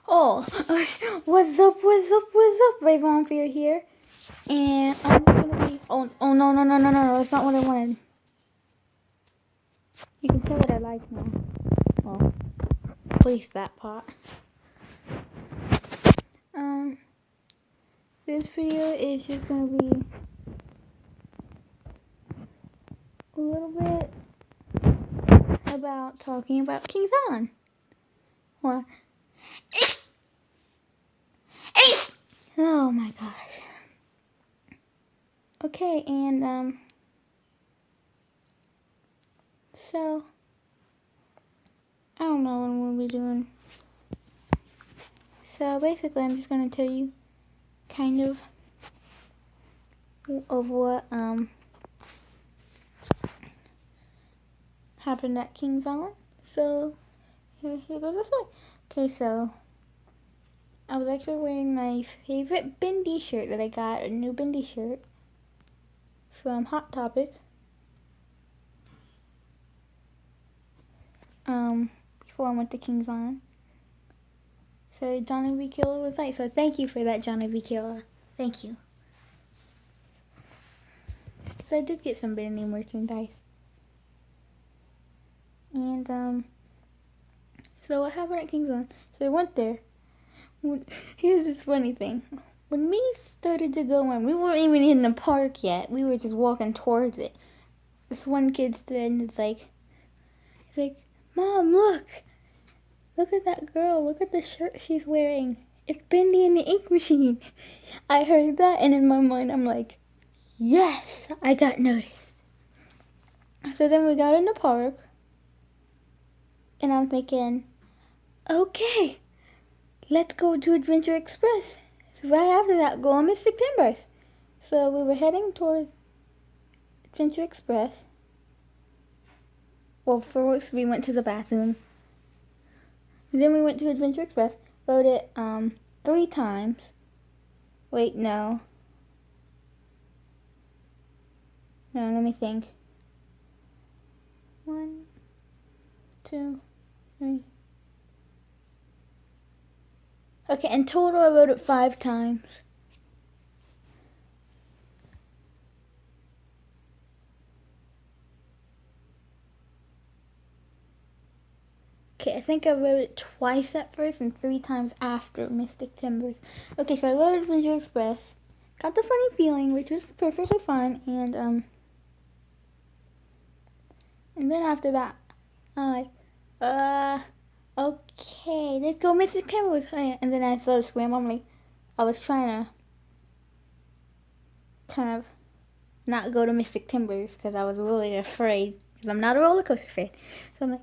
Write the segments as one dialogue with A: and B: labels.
A: Oh, what's up, what's up, what's up? Rayvon Fear here. And I'm gonna be. Oh, no, no, no, no, no, that's not what I wanted. You can tell what I like now. Well, place that pot. This video is just gonna be a little bit about talking about Kings Island. What? Oh my gosh. Okay, and so I don't know what we'll be doing. So basically, I'm just gonna tell you kind of what happened at Kings Island. So here goes this way. Okay, so I was actually wearing my favorite Bindi shirt that I got, a new Bindi shirt from Hot Topic. Before I went to Kings Island. So Johnny V. Killer was like, so thank you for that, Johnny V. Killer. Thank you. So I did get some Bindi merchandise. And so what happened at Kings Island? So I went there. Here's this funny thing. When we started to go in, we weren't even in the park yet. We were just walking towards it. This one kid stood and it's like, Mom, look! Look at that girl. Look at the shirt she's wearing. It's Bindi and the Ink Machine. I heard that and in my mind I'm like, yes, I got noticed. So then we got in the park and I'm thinking, okay, let's go to Adventure Express. So right after that, go on Mystic Timbers. So we were heading towards Adventure Express. Well, first we went to the bathroom. Then we went to Adventure Express. Rode it 3 times. Wait, no. No, let me think. 1, 2, 3. Okay, in total I rode it 5 times. Okay, I think I rode it twice at first and 3 times after Mystic Timbers. Okay, so I rode Adventure Express. Got the funny feeling, which was perfectly fine, and then after that, I'm like, okay, let's go Mystic Timbers. And then I started scrambling. I was trying to kind of not go to Mystic Timbers because I was really afraid, because I'm not a roller coaster fan. So I'm like,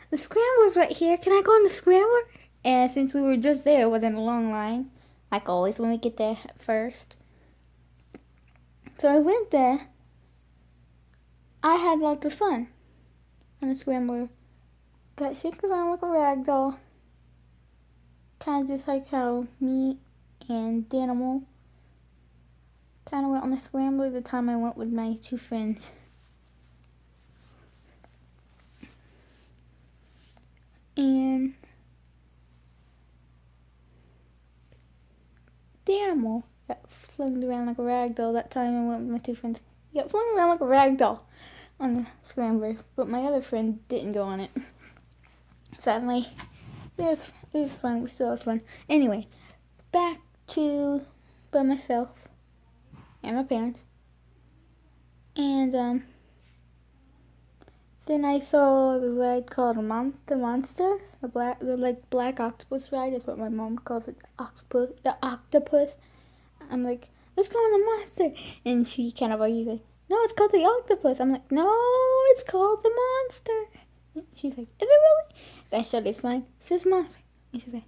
A: the Scrambler's right here. Can I go on the Scrambler? And since we were just there, it wasn't a long line, like always when we get there first. So I went there. I had lots of fun on the Scrambler. Got shaken around like a rag doll. Kind of just like how me and Danimal kind of went on the Scrambler the time I went with my 2 friends. And Danimal got flung around like a rag doll that time I went with my 2 friends. He got flung around like a rag doll on the Scrambler, but my other friend didn't go on it. Sadly, it was fun. We still had fun. Anyway, back to by myself and my parents, and then I saw the ride called the Monster, the black octopus ride is what my mom calls it, the octopus. I'm like, let's go on the Monster, and she kind of argues like, no, it's called the octopus. I'm like, no, it's called the Monster. She's like, is it really? Then I showed this sign. It says Monster. And she's like,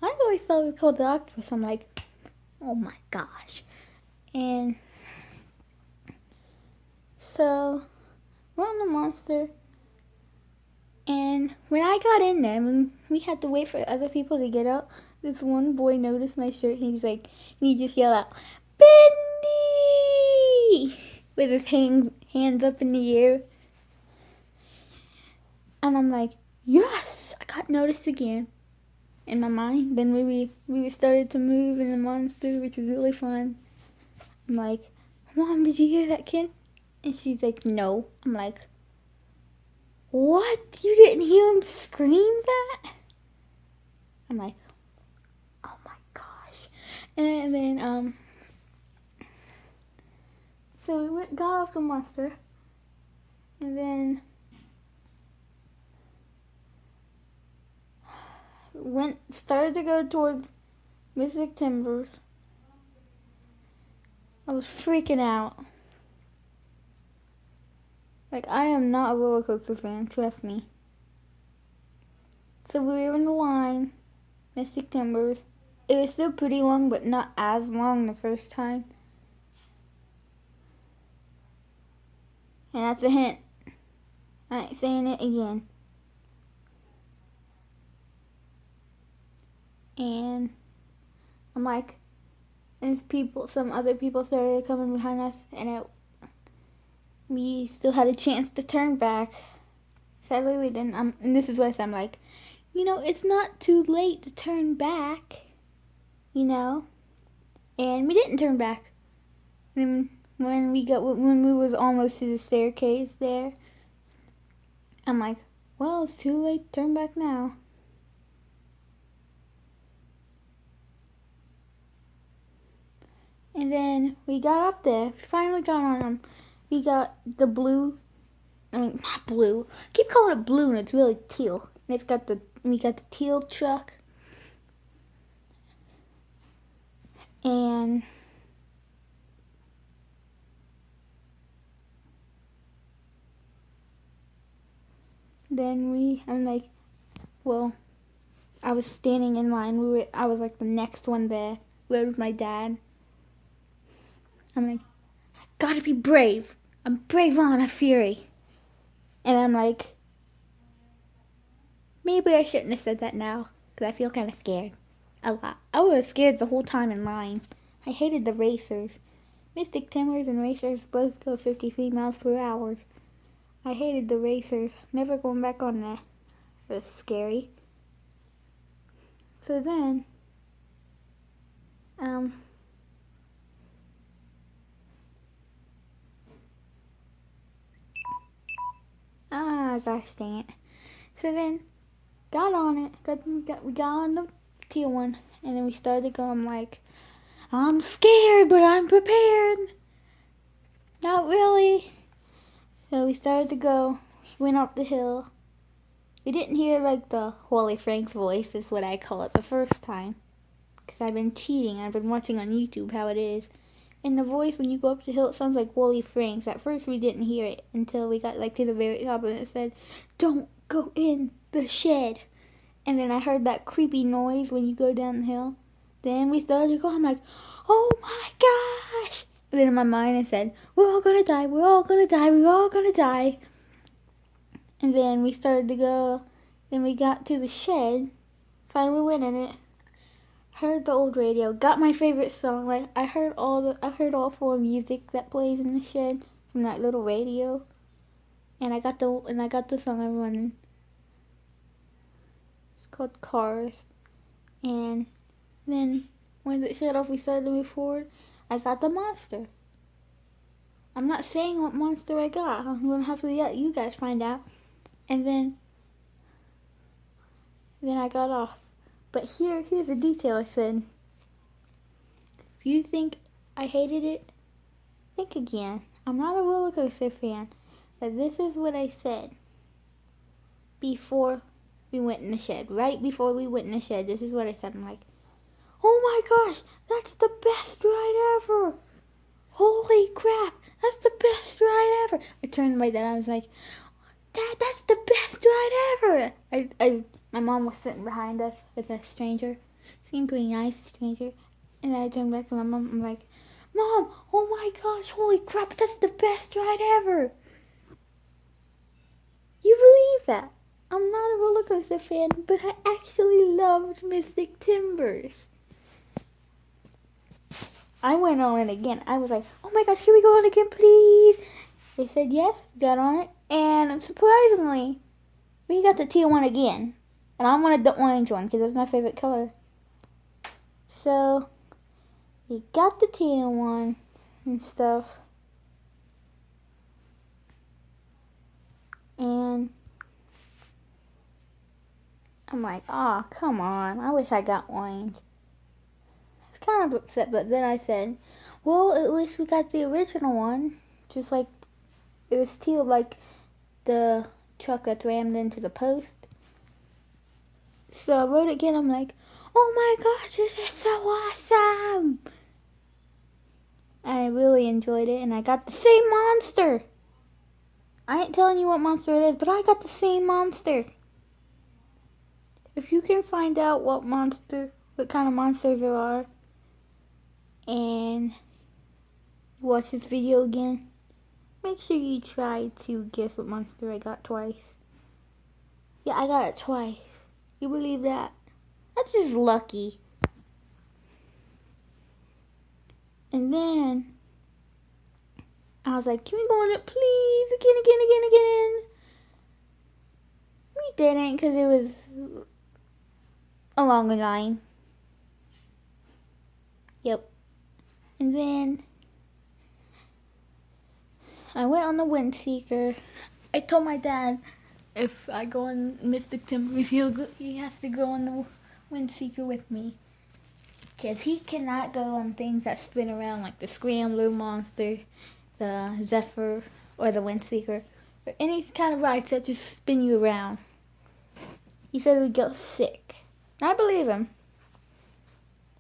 A: I always thought it was called the octopus. I'm like, oh my gosh. And so, we're on the Monster. And when I got in there, when we had to wait for other people to get out, this one boy noticed my shirt and he's like, and he just yelled out, Bindi! With his hands up in the air. And I'm like, yes, I got noticed again. in my mind. Then we started to move in the monster, which was really fun. I'm like, Mom, did you hear that kid? And she's like, no. I'm like, what? You didn't hear him scream that? I'm like, oh my gosh. And then, so we got off the monster. And then started to go towards Mystic Timbers. I was freaking out. Like, I am not a roller coaster fan, trust me. So we were in the line, Mystic Timbers. It was still pretty long, but not as long the first time. And that's a hint. I ain't saying it again. And I'm like, some other people started coming behind us, and we still had a chance to turn back. Sadly, we didn't. And this is what I'm like, it's not too late to turn back, And we didn't turn back. And when we was almost to the staircase there, I'm like, well, it's too late to turn back now. And then we got up there. We finally got on them. We got the blue. Not blue. I keep calling it blue, and it's really teal. And we got the teal truck. And then I was standing in line. I was like the next one there. We were with my dad. I'm like, I gotta be brave. I'm Bravana Fury. And I'm like, maybe I shouldn't have said that now, because I feel kind of scared. A lot. I was scared the whole time in line. I hated the racers. Mystic Timbers and racers both go 53 miles per hour. I hated the racers. Never going back on that. It was scary. So then, gosh dang it. So then, got on it. We got on the teal one, and then we started to go. I'm like, I'm scared, but I'm prepared. Not really. So we started to go. We went up the hill. We didn't hear like the Wally Frank's voice, is what I call it, the first time. Because I've been cheating. I've been watching on YouTube how it is. And the voice, when you go up the hill, it sounds like Wally Frank's. At first we didn't hear it until we got like to the very top, and it said, don't go in the shed. And then I heard that creepy noise when you go down the hill. Then we started to go. I'm like, oh my gosh. And then in my mind I said, we're all gonna die, we're all gonna die, we're all gonna die. And then we started to go. Then we got to the shed. Finally went in it. Heard the old radio. Got my favorite song. Like I heard all four music that plays in the shed from that little radio. And I got the song I'm running. It's called Cars. And then when it shut off, we started to move forward. I got the monster. I'm not saying what monster I got. I'm gonna have to let you guys find out. And then I got off. But here's a detail I said. If you think I hated it, think again. I'm not a roller coaster fan, but this is what I said before we went in the shed. Right before we went in the shed, this is what I said. I'm like, oh my gosh, that's the best ride ever. Holy crap, that's the best ride ever. I turned to my dad, I was like, Dad, that's the best ride ever. My mom was sitting behind us with a stranger. Seemed pretty nice, stranger. And then I turned back to my mom. I'm like, Mom, oh my gosh, holy crap, that's the best ride ever. You believe that? I'm not a roller coaster fan, but I actually loved Mystic Timbers. I went on it again. I was like, oh my gosh, can we go on again, please? They said yes, got on it. And surprisingly, we got the teal one again. And I wanted the orange one because that's my favorite color. So we got the tan one and stuff. And I'm like, oh, come on. I wish I got orange. I was kind of upset, but then I said, well, at least we got the original one. Just like, it was teal like the truck that's rammed into the post. So I wrote it again. I'm like, oh my gosh, this is so awesome. I really enjoyed it, and I got the same monster. I ain't telling you what monster it is, but I got the same monster. If you can find out what kind of monsters there are, and watch this video again, make sure you try to guess what monster I got twice. Yeah, I got it twice. You believe that? That's just lucky. And then I was like, can we go on it, please? Again. We didn't, because it was a longer line. Yep. And then I went on the Windseeker. I told my dad if I go on Mystic Timbers, he has to go on the Windseeker with me. Because he cannot go on things that spin around like the Scrambler Monster, the Zephyr, or the Windseeker, or any kind of rides that just spin you around. He said we'd get sick. And I believe him.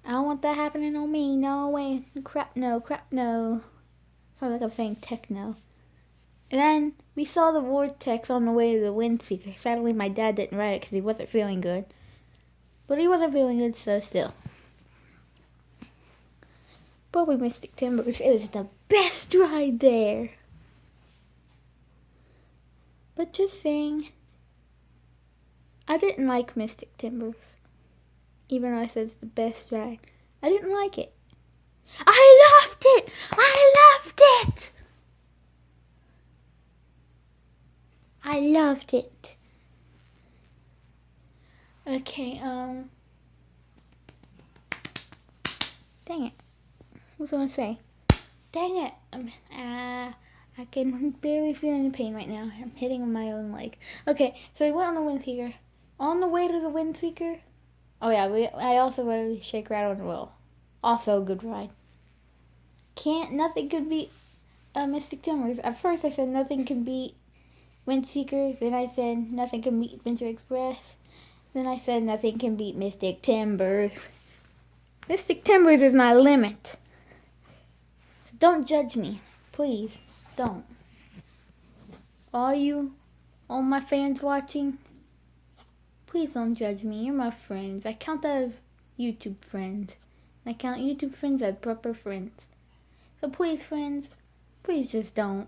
A: I don't want that happening on me. No way. Crap no. Sounds like I'm saying techno. And then we saw the vortex on the way to the Windseeker. Sadly, my dad didn't ride it because he wasn't feeling good. But he wasn't feeling good, so still. But with Mystic Timbers, it was the best ride there. But just saying, I didn't like Mystic Timbers. Even though I said it's the best ride. I didn't like it. I loved it! I loved it. Okay, dang it. What was I gonna say? Dang it. I can barely feel any pain right now. I'm hitting on my own leg. Okay, so we went on the Windseeker. On the way to the Windseeker, oh yeah, I also rode Shake, Rattle, and Roll. Also a good ride. Nothing could beat Mystic Timbers. At first I said nothing can beat Windseeker. Then I said nothing can beat Adventure Express. Then I said nothing can beat Mystic Timbers. Mystic Timbers is my limit. So don't judge me. Please, don't. All my fans watching, please don't judge me. You're my friends. I count that as YouTube friends. I count YouTube friends as proper friends. So please, friends, please just don't.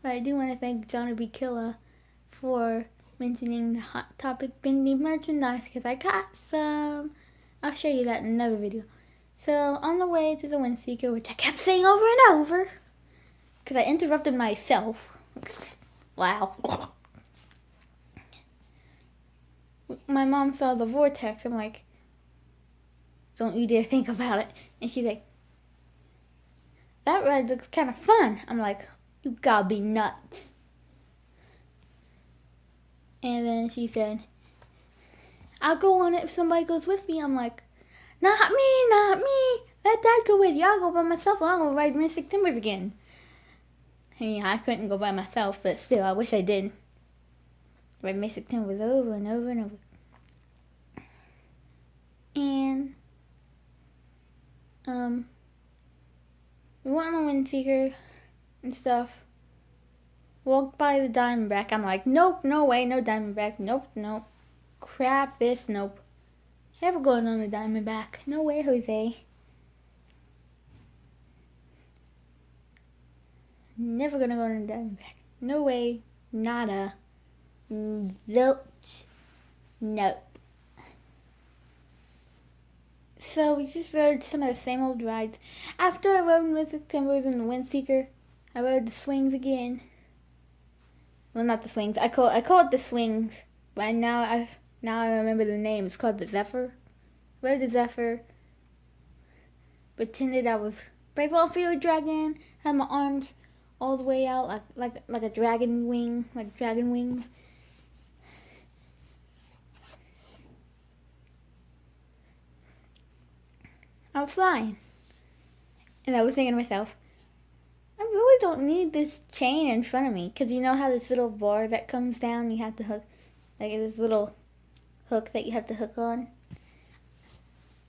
A: But I do want to thank Johnny B. Killa for mentioning the Hot Topic Bendy merchandise, because I got some. I'll show you that in another video. So on the way to the Windseeker, which I kept saying over and over, because I interrupted myself. Wow. My mom saw the vortex. I'm like, don't you dare think about it. And she's like, that ride looks kind of fun. I'm like, you gotta be nuts. And then she said, I'll go on it if somebody goes with me. I'm like, not me. Let Dad go with you. I'll go by myself. I'm gonna ride Mystic Timbers again. I mean, I couldn't go by myself, but still, I wish I did. Ride Mystic Timbers over and over and over. And we went on a Windseeker and stuff. Walked by the Diamondback. I'm like, nope, no way, no Diamondback. Nope. Crap this, nope. Never going on the Diamondback. No way, Jose. Never gonna go on the Diamondback. No way, nada. Nope. So we just rode some of the same old rides. After I rode Mystic Timbers and the Windseeker, I rode the swings again. Well, not the swings. I call it the swings. But now I remember the name. It's called the Zephyr. Rode the Zephyr. Pretended I was Brave Field Dragon. Had my arms all the way out like a dragon wing, like dragon wings. I was flying. And I was thinking to myself, I really don't need this chain in front of me. Because you know how this little bar that comes down, you have to hook, like this little hook that you have to hook on.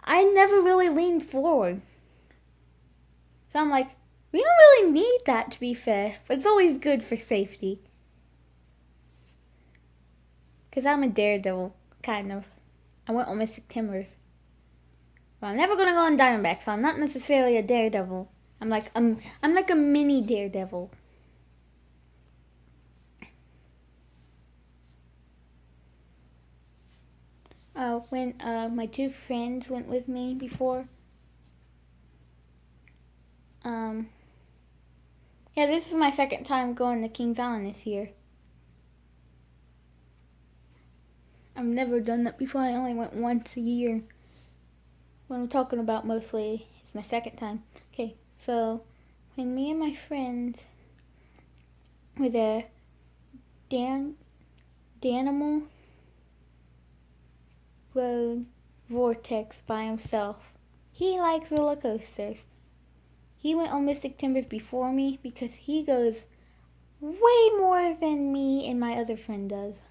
A: I never really leaned forward. So I'm like, we don't really need that, to be fair. But it's always good for safety. Because I'm a daredevil, kind of. I went on Mystic Timbers. Well, I'm never going to go on Diamondback, so I'm not necessarily a daredevil. I'm like a mini daredevil. When my two friends went with me before. Yeah, this is my second time going to Kings Island this year. I've never done that before. I only went once a year. What I'm talking about mostly is my second time. Okay, so when me and my friends were there, Danimal rode Vortex by himself. He likes roller coasters. He went on Mystic Timbers before me because he goes way more than me and my other friend does.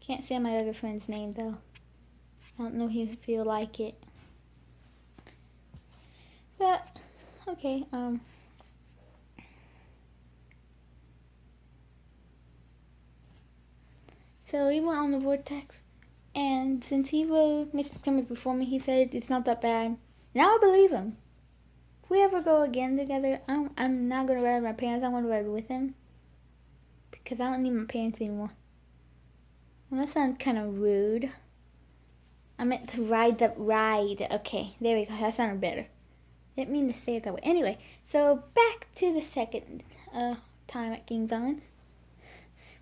A: Can't say my other friend's name though. I don't know if he'll like it. But, okay, so he went on the Vortex, and since he rode Mystic Timbers before me, he said it's not that bad. Now I believe him. If we ever go again together, I'm not going to ride with my parents, I'm going to ride with him. Because I don't need my parents anymore. Well, that sounds kind of rude. I meant to ride the ride. Okay, there we go, that sounded better. Didn't mean to say it that way. Anyway, so back to the second time at Kings Island.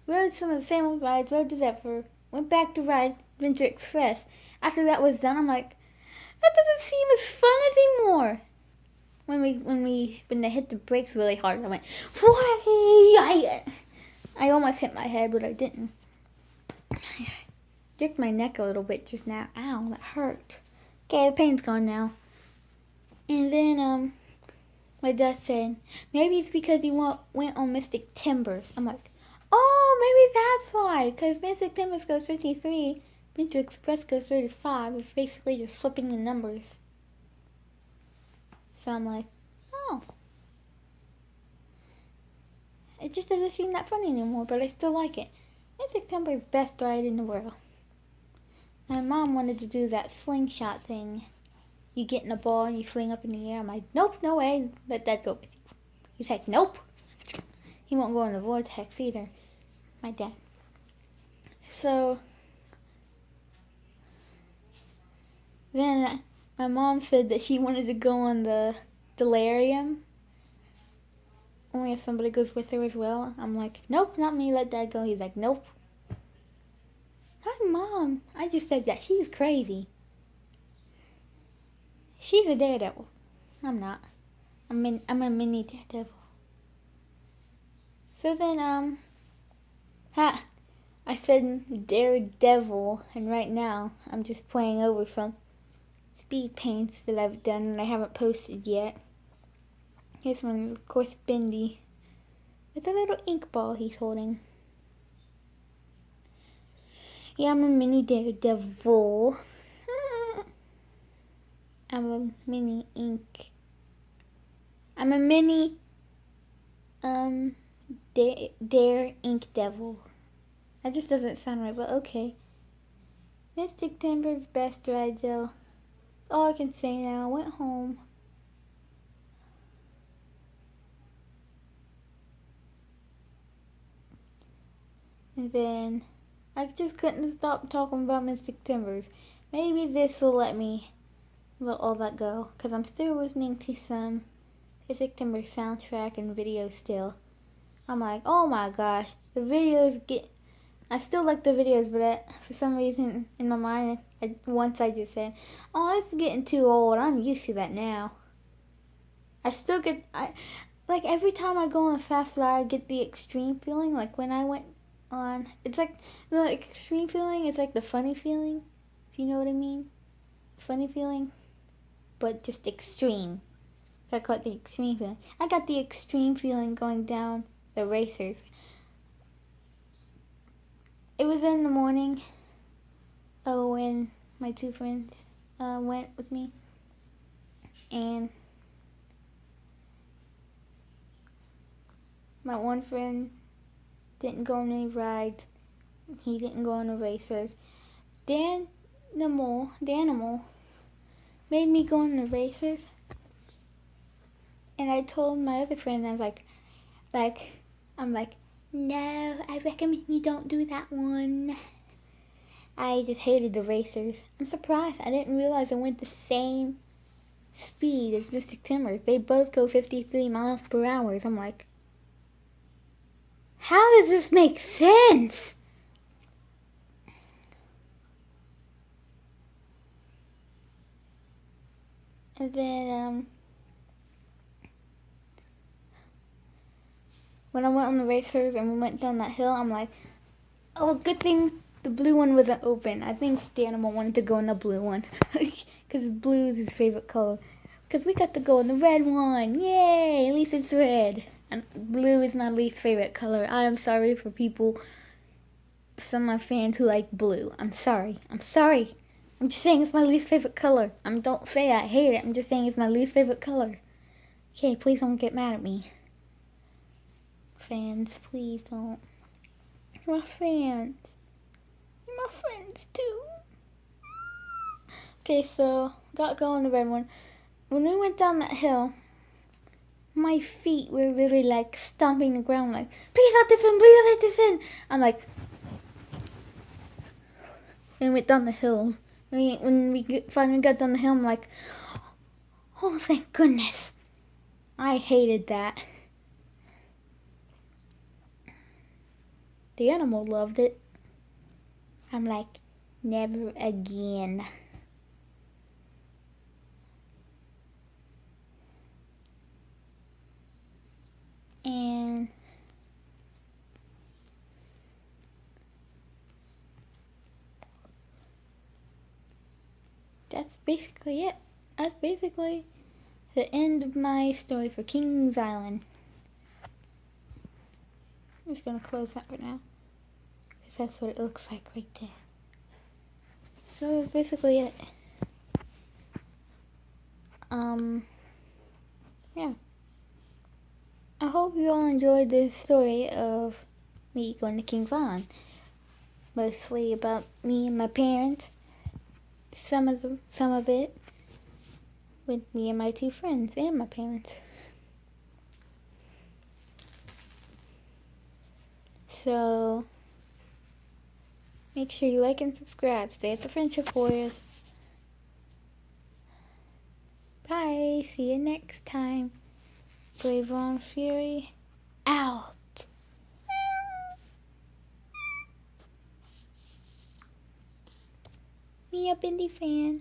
A: Rode some of the same old rides, rode the Zephyr, went back to ride Adventure Express. After that was done, I'm like, that doesn't seem as fun anymore. When they hit the brakes really hard, I went, Why? I almost hit my head, but I didn't. I jerked my neck a little bit just now. Ow, that hurt. Okay, the pain's gone now. And then, my dad said, maybe it's because he went on Mystic Timbers. I'm like, oh, maybe that's why. Because Mystic Timbers goes 53, Adventure Express goes 35. It's basically just flipping the numbers. So I'm like, oh. It just doesn't seem that funny anymore, but I still like it. Mystic Timbers is the best ride in the world. My mom wanted to do that slingshot thing. You get in a ball and you fling up in the air. I'm like, nope, no way. Let that go with you. He's like, nope. He won't go in the Vortex either. My dad. So, then my mom said that she wanted to go on the Delirium. Only if somebody goes with her as well. I'm like, nope, not me. Let Dad go. He's like, nope. My mom. I just said that. She's crazy. She's a daredevil. I'm not. I'm a mini daredevil. So then, I said daredevil, and right now I'm just playing over some speed paints that I've done and I haven't posted yet. This one is, of course, Bendy with a little ink ball he's holding. Yeah, I'm a mini daredevil. I'm a mini ink. I'm a mini dare ink devil. That just doesn't sound right, but okay. Mystic Timbers best ride, Joe. All I can say now. Went home. And then I just couldn't stop talking about Mystic Timbers. Maybe this will let me let all that go, because I'm still listening to some Mystic Timbers soundtrack and video still. I'm like, oh my gosh, the videos get. I still like the videos, but for some reason in my mind, once I just said, "Oh, this is getting too old. I'm used to that now." I still get, like every time I go on a fast ride, I get the extreme feeling. Like when I went on, it's like the extreme feeling is like the funny feeling, if you know what I mean. Funny feeling, but just extreme. So I call it the extreme feeling. I got the extreme feeling going down the racers. It was in the morning. When my two friends went with me, and my one friend didn't go on any rides. He didn't go on the racers. Danimal made me go on the racers, and I told my other friend, I was I'm like, no, I recommend you don't do that one. I just hated the racers. I'm surprised. I didn't realize I went the same speed as Mystic Timbers. They both go 53 miles per hour. I'm like, how does this make sense? And then, when I went on the racers and we went down that hill, I'm like, oh, good thing the blue one wasn't open. I think the animal wanted to go in the blue one. Because blue is his favorite color. Because we got to go in the red one. Yay! At least it's red. And blue is my least favorite color. I am sorry for people, some of my fans who like blue. I'm sorry. I'm sorry. I'm just saying it's my least favorite color. Don't say I hate it. I'm just saying it's my least favorite color. Okay, please don't get mad at me. Fans, please don't. You're my fans. You're my friends too. Okay, so got going the red one. When we went down that hill, my feet were literally like stomping the ground, like, please let this in, please let this in. I'm like, and we went down the hill. When we finally got down the hill, I'm like, oh, thank goodness. I hated that. The animal loved it. I'm like, never again. And that's basically it. That's basically the end of my story for Kings Island. I'm just gonna close that for now, because that's what it looks like right there. So that's basically it. Yeah. I hope you all enjoyed this story of me going to Kings Island. Mostly about me and my parents. Some of it with me and my two friends and my parents. So make sure you like and subscribe. Stay at the Friendship Warriors. Bye. See you next time. Brave Von Fury out. Me a Bindi fan.